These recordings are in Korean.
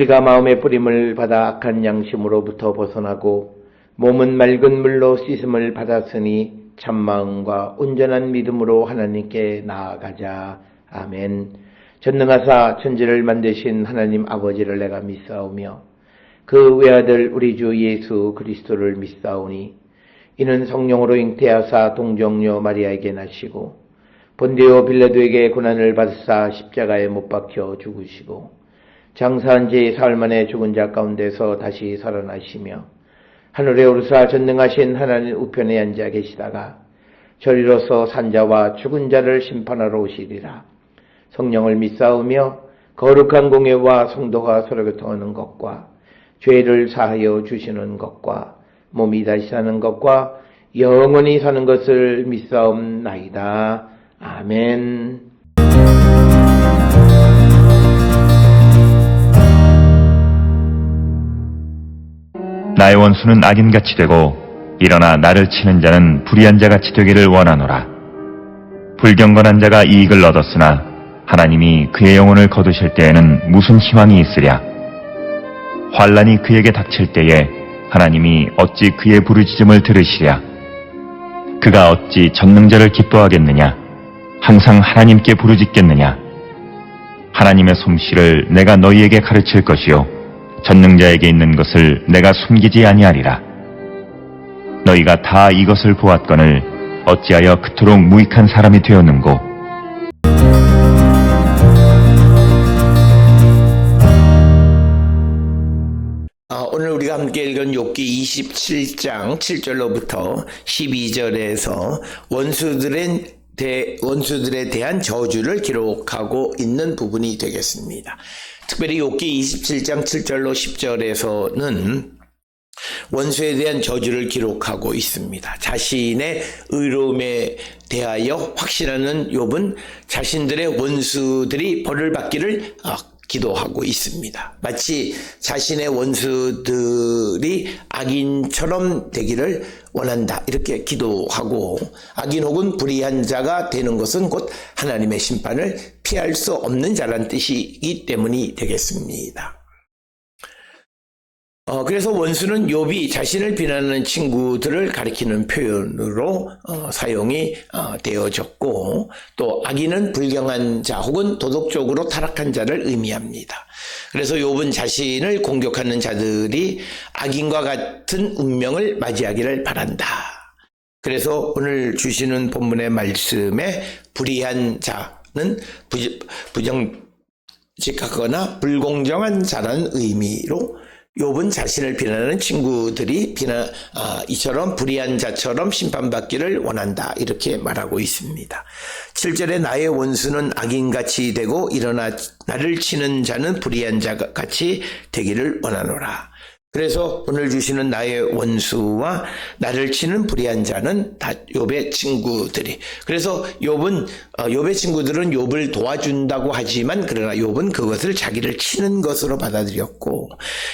우리가 마음의 뿌림을 받아 악한 양심으로부터 벗어나고 몸은 맑은 물로 씻음을 받았으니 참마음과 온전한 믿음으로 하나님께 나아가자. 아멘. 전능하사 천지를 만드신 하나님 아버지를 내가 믿사오며 그 외아들 우리 주 예수 그리스도를 믿사오니 이는 성령으로 잉태하사 동정녀 마리아에게 나시고 본디오 빌라도에게 고난을 받으사 십자가에 못 박혀 죽으시고 장사한 지 사흘 만에 죽은 자 가운데서 다시 살아나시며 하늘에 오르사 전능하신 하나님 우편에 앉아 계시다가 저리로서 산자와 죽은 자를 심판하러 오시리라. 성령을 믿사오며 거룩한 공예와 성도가 서로 교통하는 것과 죄를 사하여 주시는 것과 몸이 다시 사는 것과 영원히 사는 것을 믿사옵나이다. 아멘. 나의 원수는 악인같이 되고 일어나 나를 치는 자는 불의한 자같이 되기를 원하노라. 불경건한 자가 이익을 얻었으나 하나님이 그의 영혼을 거두실 때에는 무슨 희망이 있으랴. 환난이 그에게 닥칠 때에 하나님이 어찌 그의 부르짖음을 들으시랴. 그가 어찌 전능자를 기뻐하겠느냐. 항상 하나님께 부르짖겠느냐. 하나님의 솜씨를 내가 너희에게 가르칠 것이요 전능자에게 있는 것을 내가 숨기지 아니하리라. 너희가 다 이것을 보았거늘 어찌하여 그토록 무익한 사람이 되었는고. 오늘 우리가 함께 읽은 욥기 27장 7절로부터 12절에서 원수들에 대한 저주를 기록하고 있는 부분이 되겠습니다. 특별히 욥기 27장 7절로 10절에서는 원수에 대한 저주를 기록하고 있습니다. 자신의 의로움에 대하여 확신하는 욥은 자신들의 원수들이 벌을 받기를 기도하고 있습니다. 마치 자신의 원수들이 악인처럼 되기를 원한다 이렇게 기도하고, 악인 혹은 불의한 자가 되는 것은 곧 하나님의 심판을 피할 수 없는 자란 뜻이기 때문이 되겠습니다. 그래서 원수는 욥이 자신을 비난하는 친구들을 가리키는 표현으로 사용이 되어졌고, 또 악인은 불경한 자 혹은 도덕적으로 타락한 자를 의미합니다. 그래서 욥은 자신을 공격하는 자들이 악인과 같은 운명을 맞이하기를 바란다. 그래서 오늘 주시는 본문의 말씀에 불의한 자는 부정직하거나 불공정한 자라는 의미로 욥은 자신을 비난하는 친구들이 이처럼 불의한 자처럼 심판받기를 원한다 이렇게 말하고 있습니다. 7절에 나의 원수는 악인같이 되고 일어나 나를 치는 자는 불의한 자같이 되기를 원하노라. 그래서 오늘 주시는 나의 원수와 나를 치는 불의한 자는 다 욥의 친구들이. 그래서 욥의 친구들은 욥을 도와준다고 하지만 그러나 욥은 그것을 자기를 치는 것으로 받아들였고,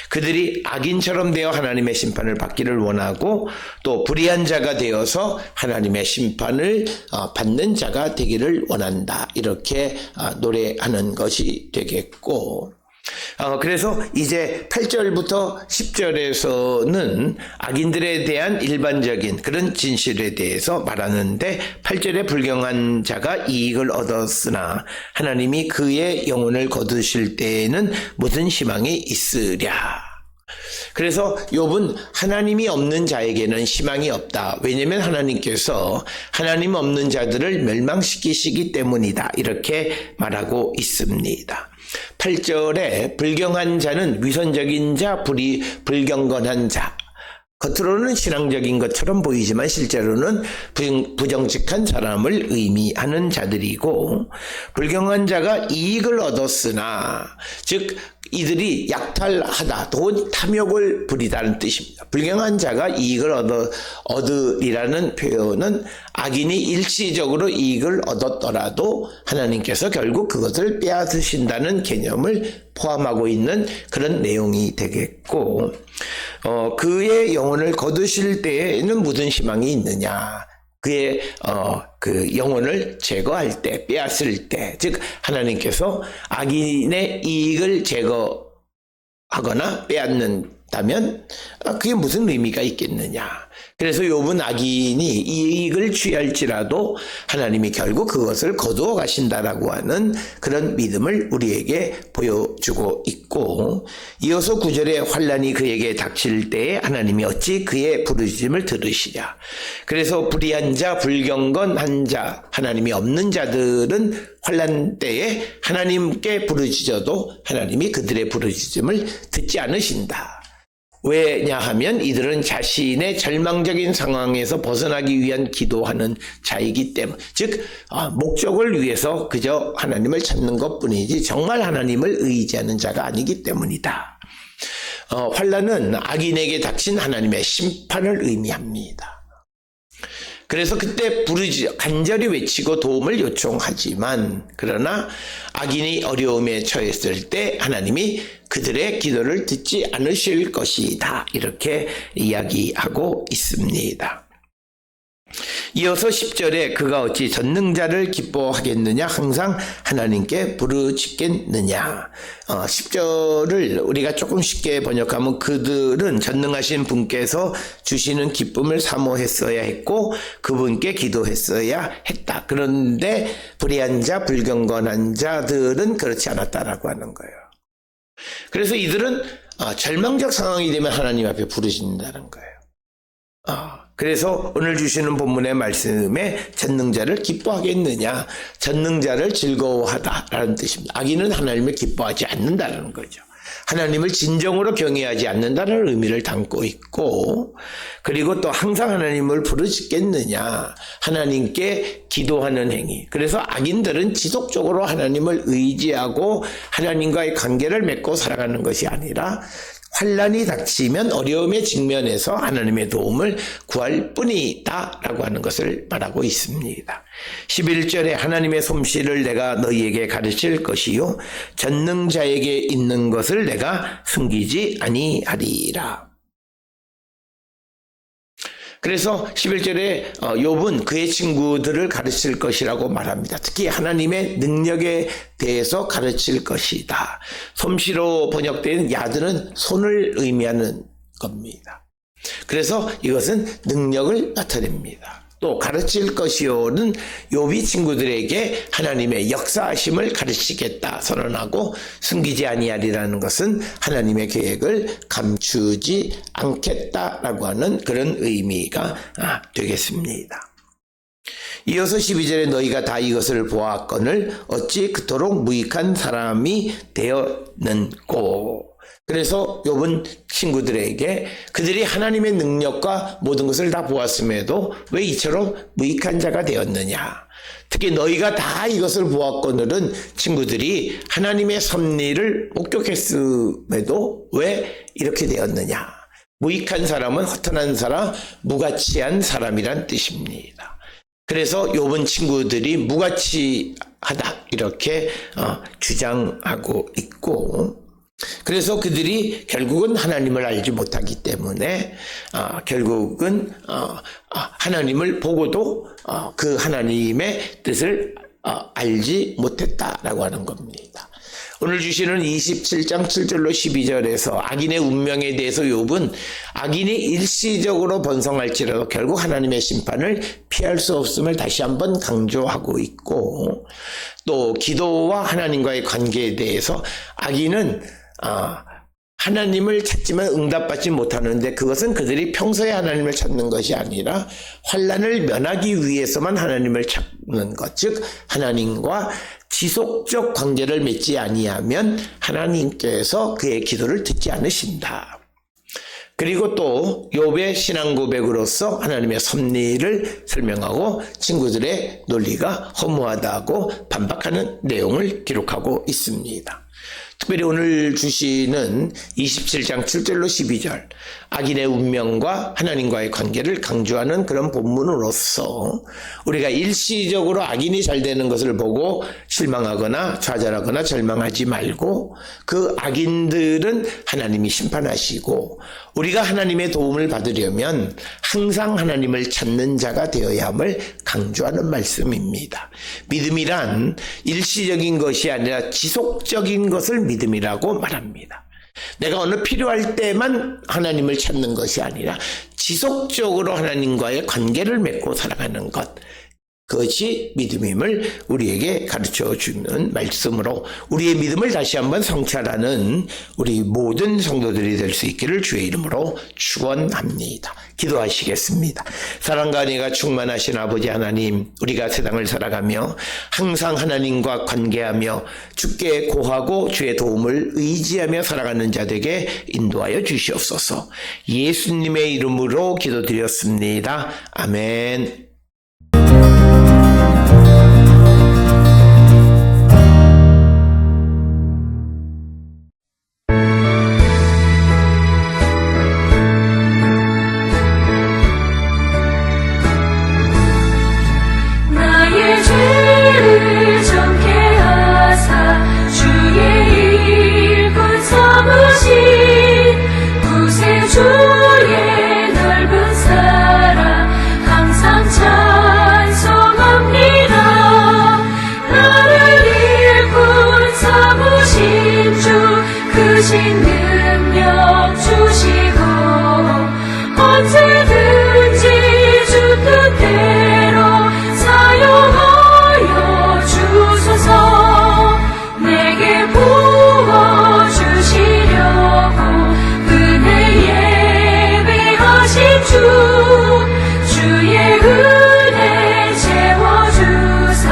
그들이 악인처럼 되어 하나님의 심판을 받기를 원하고 또 불의한 자가 되어서 하나님의 심판을 받는 자가 되기를 원한다 이렇게 노래하는 것이 되겠고, 그래서 이제 8절부터 10절에서는 악인들에 대한 일반적인 그런 진실에 대해서 말하는데, 8절에 불경한 자가 이익을 얻었으나 하나님이 그의 영혼을 거두실 때에는 무슨 희망이 있으랴. 그래서 욥은 하나님이 없는 자에게는 희망이 없다. 왜냐하면 하나님께서 하나님 없는 자들을 멸망시키시기 때문이다. 이렇게 말하고 있습니다. 8절에 불경한 자는 위선적인 자, 불경건한 자. 겉으로는 신앙적인 것처럼 보이지만 실제로는 부정직한 사람을 의미하는 자들이고, 불경한 자가 이익을 얻었으나, 즉 이들이 약탈하다, 또 탐욕을 부리다는 뜻입니다. 불경한 자가 이익을 얻으리라는 표현은 악인이 일시적으로 이익을 얻었더라도 하나님께서 결국 그것을 빼앗으신다는 개념을 포함하고 있는 그런 내용이 되겠고, 그의 영혼을 거두실 때에는 무슨 희망이 있느냐. 그의 그 영혼을 제거할 때, 빼앗을 때, 즉 하나님께서 악인의 이익을 하거나 빼앗는다면 그게 무슨 의미가 있겠느냐. 그래서 욥은 악인이 이익을 취할지라도 하나님이 결국 그것을 거두어 가신다라고 하는 그런 믿음을 우리에게 보여주고 있고, 이어서 9절에 환난이 그에게 닥칠 때에 하나님이 어찌 그의 부르짖음을 들으시랴. 그래서 불의한 자, 불경건한 자, 하나님이 없는 자들은 환난 때에 하나님께 부르짖어도 하나님이 그들의 부르짖음을 듣지 않으신다. 왜냐하면 이들은 자신의 절망적인 상황에서 벗어나기 위한 기도하는 자이기 때문, 즉 목적을 위해서 그저 하나님을 찾는 것뿐이지 정말 하나님을 의지하는 자가 아니기 때문이다. 환난은 악인에게 닥친 하나님의 심판을 의미합니다. 그래서 그때 간절히 외치고 도움을 요청하지만, 그러나 악인이 어려움에 처했을 때 하나님이 그들의 기도를 듣지 않으실 것이다, 이렇게 이야기하고 있습니다. 이어서 10절에 그가 어찌 전능자를 기뻐하겠느냐, 항상 하나님께 부르짖겠느냐. 10절을 우리가 조금 쉽게 번역하면 그들은 전능하신 분께서 주시는 기쁨을 사모했어야 했고 그분께 기도했어야 했다. 그런데 불의한 자, 불경건한 자들은 그렇지 않았다라고 하는 거예요. 그래서 이들은 절망적 상황이 되면 하나님 앞에 부르짖는다는 거예요. 그래서 오늘 주시는 본문의 말씀에 전능자를 기뻐하겠느냐, 전능자를 즐거워하다라는 뜻입니다. 악인은 하나님을 기뻐하지 않는다는 거죠. 하나님을 진정으로 경외하지 않는다는 의미를 담고 있고, 그리고 또 항상 하나님을 부르짖겠느냐, 하나님께 기도하는 행위. 그래서 악인들은 지속적으로 하나님을 의지하고 하나님과의 관계를 맺고 살아가는 것이 아니라 환난이 닥치면 어려움에 직면해서 하나님의 도움을 구할 뿐이다 라고 하는 것을 말하고 있습니다. 11절에 하나님의 솜씨를 내가 너희에게 가르칠 것이요 전능자에게 있는 것을 내가 숨기지 아니하리라. 그래서 11절에 욥은 그의 친구들을 가르칠 것이라고 말합니다. 특히 하나님의 능력에 대해서 가르칠 것이다. 솜씨로 번역된 야들은 손을 의미하는 겁니다. 그래서 이것은 능력을 나타냅니다. 또 가르칠 것이요는 욥이 친구들에게 하나님의 역사하심을 가르치겠다 선언하고, 숨기지 아니하리라는 것은 하나님의 계획을 감추지 않겠다라고 하는 그런 의미가 되겠습니다. 이어서 12절에 너희가 다 이것을 보았거늘 어찌 그토록 무익한 사람이 되었는꼬. 그래서 욥은 친구들에게 그들이 하나님의 능력과 모든 것을 다 보았음에도 왜 이처럼 무익한 자가 되었느냐. 특히 너희가 다 이것을 보았거늘은 친구들이 하나님의 섭리를 목격했음에도 왜 이렇게 되었느냐. 무익한 사람은 허탄한 사람, 무가치한 사람이란 뜻입니다. 그래서 욥은 친구들이 무가치하다 이렇게 주장하고 있고, 그래서 그들이 결국은 하나님을 알지 못하기 때문에 결국은 하나님을 보고도 그 하나님의 뜻을 알지 못했다라고 하는 겁니다. 오늘 주시는 27장 7절로 12절에서 악인의 운명에 대해서 욥은 악인이 일시적으로 번성할지라도 결국 하나님의 심판을 피할 수 없음을 다시 한번 강조하고 있고, 또 기도와 하나님과의 관계에 대해서 악인은 하나님을 찾지만 응답받지 못하는데 그것은 그들이 평소에 하나님을 찾는 것이 아니라 환난을 면하기 위해서만 하나님을 찾는 것, 즉 하나님과 지속적 관계를 맺지 아니하면 하나님께서 그의 기도를 듣지 않으신다. 그리고 또 욥의 신앙 고백으로서 하나님의 섭리를 설명하고 친구들의 논리가 허무하다고 반박하는 내용을 기록하고 있습니다. 특별히 오늘 주시는 27장 7절로 12절 악인의 운명과 하나님과의 관계를 강조하는 그런 본문으로서 우리가 일시적으로 악인이 잘 되는 것을 보고 실망하거나 좌절하거나 절망하지 말고, 그 악인들은 하나님이 심판하시고 우리가 하나님의 도움을 받으려면 항상 하나님을 찾는 자가 되어야 함을 강조하는 말씀입니다. 믿음이란 일시적인 것이 아니라 지속적인 것을 믿음이라고 말합니다. 내가 어느 필요할 때만 하나님을 찾는 것이 아니라 지속적으로 하나님과의 관계를 맺고 살아가는 것, 그것이 믿음임을 우리에게 가르쳐 주는 말씀으로 우리의 믿음을 다시 한번 성찰하는 우리 모든 성도들이 될 수 있기를 주의 이름으로 축원합니다. 기도하시겠습니다. 사랑과 은혜가 충만하신 아버지 하나님, 우리가 세상을 살아가며 항상 하나님과 관계하며 주께 고하고 주의 도움을 의지하며 살아가는 자들에게 인도하여 주시옵소서. 예수님의 이름으로 기도드렸습니다. 아멘. 나의 죄를 정케 하사 주의 일꾼 삼으신 구세주의 넓은 사랑 항상 찬송합니다. 나를 일꾼 삼으신 주 크신 능력 주시고 언제든지 주 뜻대로 사용하여 주소서. 내게 부어주시려고 은혜 예배하신 주 주의 은혜 채워주사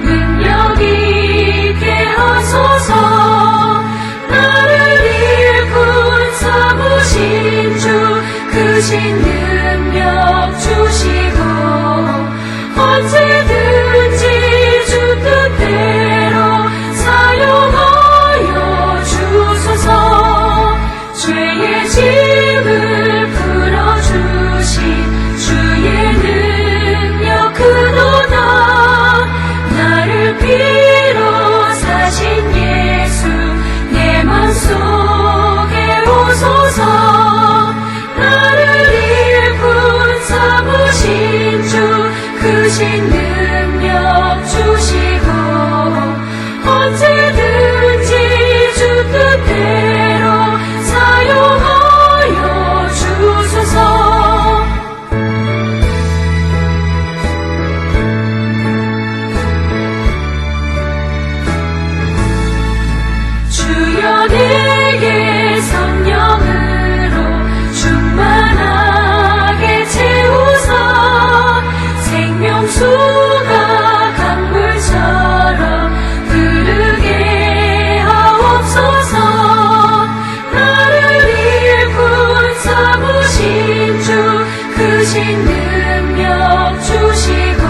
능력 있게 하소서. 나를 일꾼 삼으신 주 크신 능력 주시고 언제든지 주 뜻대로 사용하여 주소서. 죄의 짐을 풀어주신 주의 능력 크도다. 나를 피로 사신 예수 내 맘속에 오소서. 나를 일꾼 삼으신 주 크신 능력 주시고 언제든지 주 뜻대로 사용하여 주소서. 주여 내게 성령으로 충만하게 채우사 생명수가 강물처럼 흐르게 하옵소서. 나를 일꾼 삼으신 주 크신 능력 주시고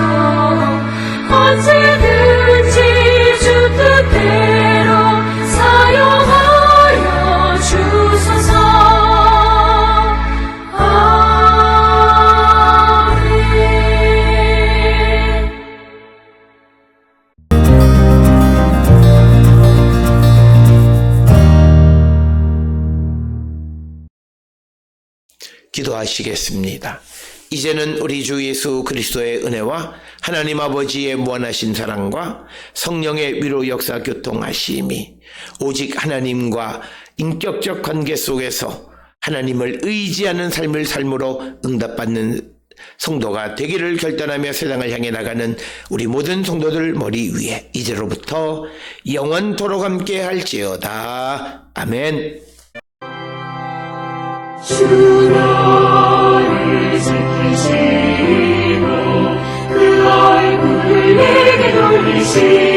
언제든지 주 뜻대로 사용하여 주소서. 아멘. 기도하시겠습니다. 이제는 우리 주 예수 그리스도의 은혜와 하나님 아버지의 무한하신 사랑과 성령의 위로 역사 교통하심이 오직 하나님과 인격적 관계 속에서 하나님을 의지하는 삶을 삶으로 응답받는 성도가 되기를 결단하며 세상을 향해 나가는 우리 모든 성도들 머리 위에 이제로부터 영원토록 함께 할지어다. 아멘. 주 너를 지키시고 그 얼굴을 내게 돌리시고